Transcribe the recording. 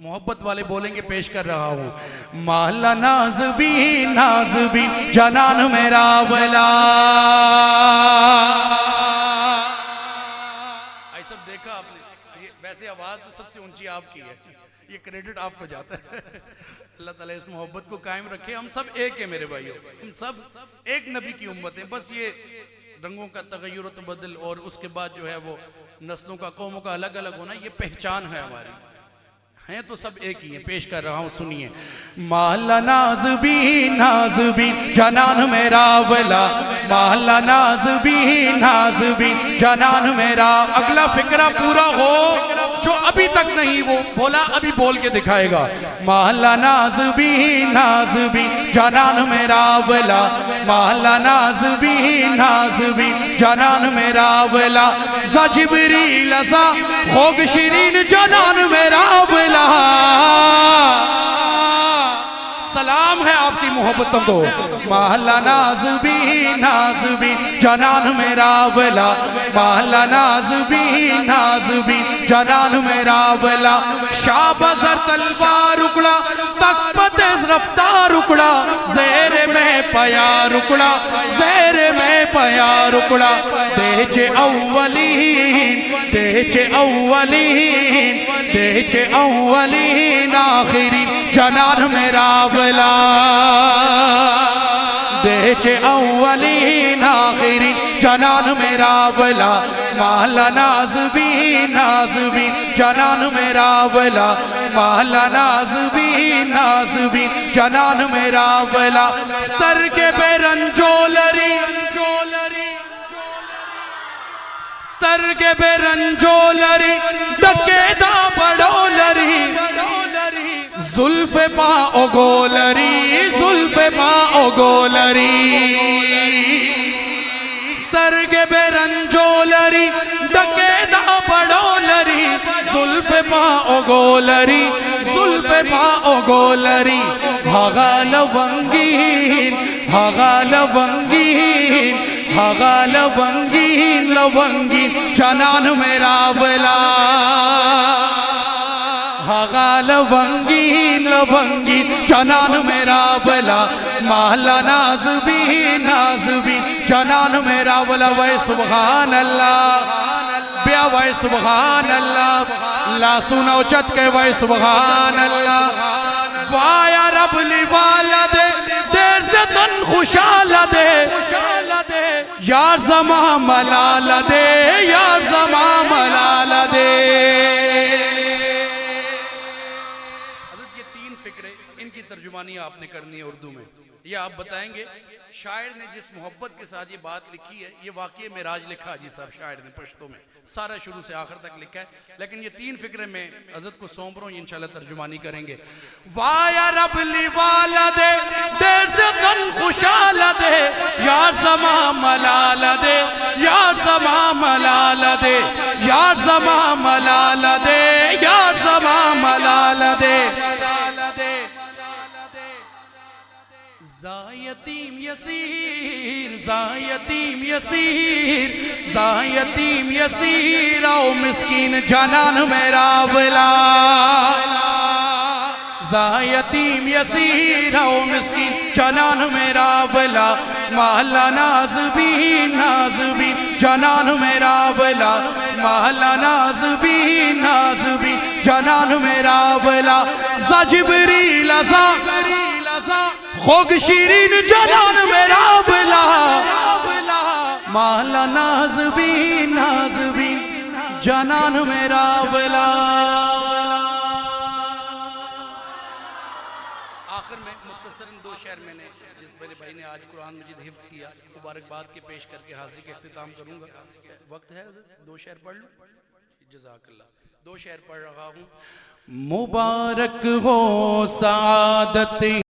محبت والے بولیں گے پیش کر رہا ہوں مالا نازبی جنان میرا ولا آئی سب دیکھا آپ نے ویسے آواز تو سب سے اونچی آپ کی ہے یہ کریڈٹ آپ کو جاتا ہے اللہ تعالیٰ اس محبت کو قائم رکھے ہم سب ایک ہیں میرے بھائیوں ہم سب ایک نبی کی امت ہیں بس یہ رنگوں کا تغیر و تبدل اور اس کے بعد جو ہے وہ نسلوں کا قوموں کا الگ الگ ہونا یہ پہچان ہے ہماری ہیں تو سب ایک ہی ہیں پیش کر رہا ہوں سنیے مالا نازبی جنان میرا ولا مالا نازبی جنان میرا اگلا فکرہ پورا ہو جو ابھی تک نہیں وہ بولا ابھی بول کے دکھائے گا مالا نازبی جنان میرا ولا مالا نازبی جنان میرا ولا ز جبریل ازا خوگ شیرین جنان میرا ولا سلام ہے آپ کی محبتوں کو مالا نازبی جنان میرا ولا مالا نازبی جنان میرا ولا شاب زر تلوار اکڑا تک پتیز رفتار اکڑا زیر میں پیار اکڑا زیر میں پیار اکڑا دیچے اولین آخرین جنان میرا ولا دیچے اولین آخرین جنان میرا ولا مالا نازبی جنان میرا ولا مالا نازبی جنان میرا ولا ستر کے بے رنجولری ستر کے بے رنجولری ڈکے دا بڑولری زلف پا اوگولری ستر کے بے رنجولری ڈکے دا بڑولری زلف پا اوگولری بھاگا لونگین جنان میرا ولا بھاگا لونگین جنان میرا ولا مالا نازبی جنان میرا ولا وے سبحان اللہ بیا وے سبحان اللہ لا سنو چت کے وے سبحان اللہ وایا رب لی والدے دیر سے تن خوشحال دے یار زمان ملال دے یار زمان ملال دے حضرت یہ تین فکرے ان کی ترجمانی آپ نے کرنی ہے اردو میں یہ آپ بتائیں گے شاعر نے جس محبت کے ساتھ یہ بات لکھی ہے یہ واقعی معراج لکھا جی صاحب شاعر نے پشتوں میں سارا شروع سے آخر تک لکھا ہے لیکن یہ تین فکرے میں حضرت کو سونپ رہا ہوں انشاءاللہ ترجمانی کریں گے وایا رب لی والدے دیر سے تن خوشحال دے یار زمان ملال دے یار زمان ملال دے یار زمان ملال دے یار زمان ملال دے زایتیم یسیر او مسکین جنان میرا ولا زایتیم یسیر او مسکین جنان میرا ولا مالا نازبی جنان میرا ولا مالا نازبی جنان میرا ولا ز جبریل ازا خوگ شیرین جنان میرا ولا مالا نازبی جنان میرا ولا آخر میں مختصراً دو شعر میں نے جس میرے بھائی نے آج قرآن مجید حفظ کیا مبارکباد کے پیش کر کے حاضری کے اختتام کروں گا وقت ہے دو شعر پڑھ لوں جزاک اللہ دو شعر پڑھ رہا ہوں مبارک ہو سعادت